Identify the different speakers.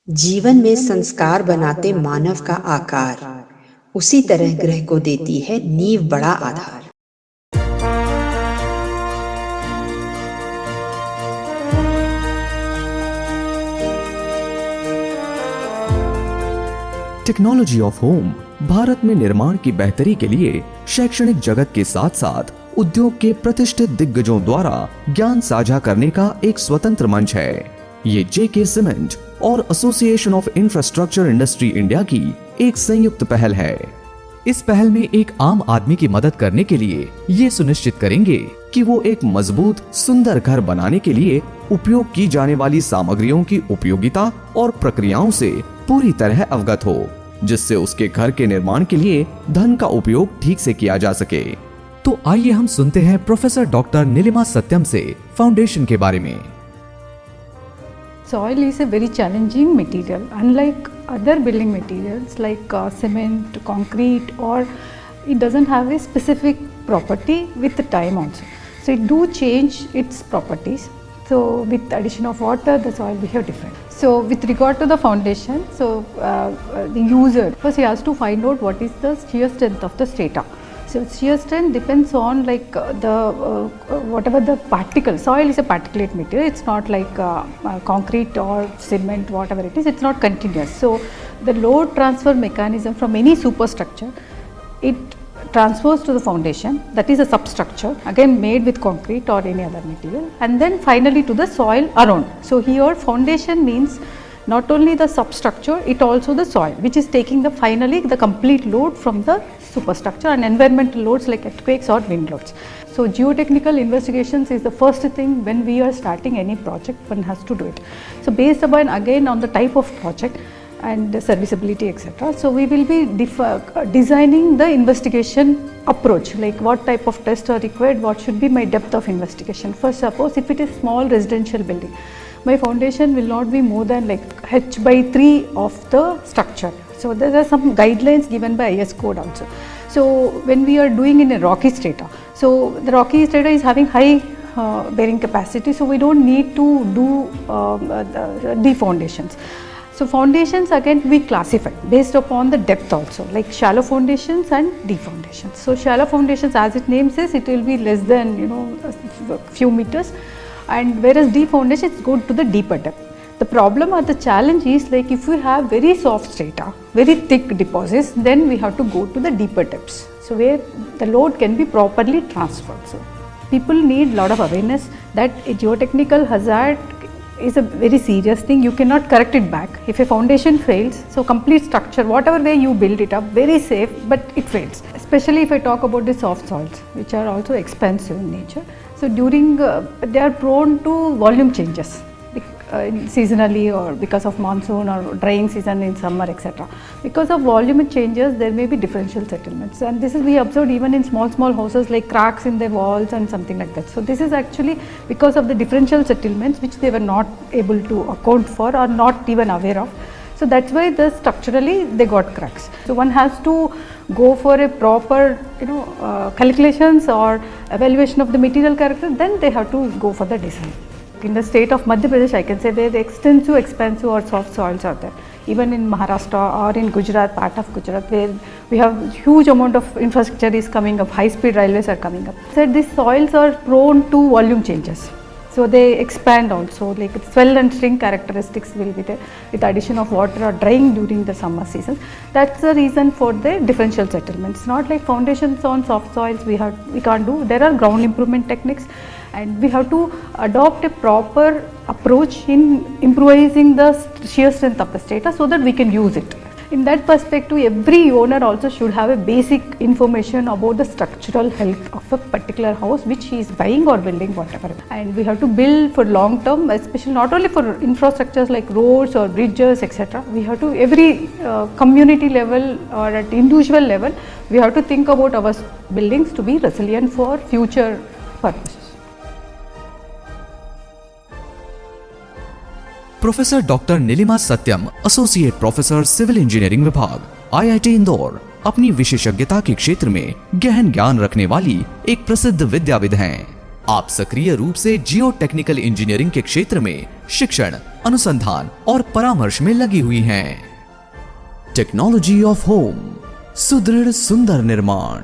Speaker 1: जीवन में संस्कार बनाते मानव का आकार, उसी तरह ग्रह को देती है नींव बड़ा आधार।
Speaker 2: टेक्नोलॉजी ऑफ होम भारत में निर्माण की बेहतरी के लिए शैक्षणिक जगत के साथ साथ उद्योग के प्रतिष्ठित दिग्गजों द्वारा ज्ञान साझा करने का एक स्वतंत्र मंच है। ये जेके सीमेंट और association of infrastructure industry India की एक संयुक्त पहल है। इस पहल में एक आम आदमी की मदद करने के लिए ये सुनिश्चित करेंगे कि वो एक मजबूत सुंदर घर बनाने के लिए उपयोग की जाने वाली सामग्रियों की उपयोगिता और प्रक्रियाओं से पूरी तरह अवगत हो, जिससे उसके घर के निर्माण के लिए धन का उपयोग ठीक से किया जा सके। तो आइए हम सुनते हैं प्रोफेसर डॉक्टर नीलिमा सत्यम से फाउंडेशन के बारे में।
Speaker 3: Soil is a very challenging material, unlike other building materials like cement, concrete, or it doesn't have a specific property with the time also. So it do change its properties. So with addition of water, the soil behave different. So with regard to the foundation, the user first he has to find out what is the shear strength of the strata. So shear strength depends on whatever the particle. Soil is a particulate material. It's not like concrete or cement, whatever it is. It's not continuous. So the load transfer mechanism from any superstructure, it transfers to the foundation. That is a substructure, again made with concrete or any other material, and then finally to the soil around. So here foundation means not only the substructure, it also the soil, which is taking finally the complete load from the superstructure and environmental loads like earthquakes or wind loads. So geotechnical investigations is the first thing when we are starting any project, one has to do it. So based upon again on the type of project and the serviceability, etc. So we will be designing the investigation approach, like what type of tests are required, what should be my depth of investigation. First, suppose if it is small residential building, my foundation will not be more than like h/3 of the structure. So there are some guidelines given by IS code also. So when we are doing in a rocky strata, so the rocky strata is having high bearing capacity, so we don't need to do the foundations. So foundations again we classify based upon the depth also, like shallow foundations and deep foundations. So shallow foundations, as its name says, it will be less than a few meters, and whereas deep foundations go to the deeper depth. The problem or the challenge is like if we have very soft strata, very thick deposits, then we have to go to the deeper depths. So where the load can be properly transferred. So people need a lot of awareness that a geotechnical hazard is a very serious thing. You cannot correct it back. If a foundation fails, so complete structure, whatever way you build it up, very safe, but it fails. Especially if I talk about the soft soils, which are also expensive in nature. So during, they are prone to volume changes. Seasonally or because of monsoon or drying season in summer, etc. Because of volume changes, there may be differential settlements, and this is we observed even in small houses like cracks in the walls and something like that. So this is actually because of the differential settlements which they were not able to account for or not even aware of. So that's why structurally they got cracks. So one has to go for a proper calculations or evaluation of the material character, then they have to go for the design. In the state of Madhya Pradesh, I can say where the expensive or soft soils are there. Even in Maharashtra or in Gujarat, part of Gujarat, where we have huge amount of infrastructure is coming up, high-speed railways are coming up. So these soils are prone to volume changes. So they expand also, like swell and shrink characteristics will be there with the addition of water or drying during the summer season. That's the reason for the differential settlements. Not like foundations on soft soils we can't do. There are ground improvement techniques, and we have to adopt a proper approach in improvising the shear strength of the strata so that we can use it. In that perspective, every owner also should have a basic information about the structural health of a particular house which he is buying or building, whatever. And we have to build for long term, especially not only for infrastructures like roads or bridges, etc. We have to, every community level or at individual level, we have to think about our buildings to be resilient for future purposes.
Speaker 2: Professor doctor Neelima Satyam, associate professor civil engineering विभाग, IIT Indore, अपनी विशेषज्ञता के क्षेत्र में गहन ज्ञान रखने वाली एक प्रसिद्ध विद्याविद हैं। आप सक्रिय रूप से जियो टेक्निकल इंजीनियरिंग के क्षेत्र में शिक्षण, अनुसंधान और परामर्श में लगी हुई हैं। टेक्नोलॉजी ऑफ होम, सुदृढ़ सुंदर निर्माण।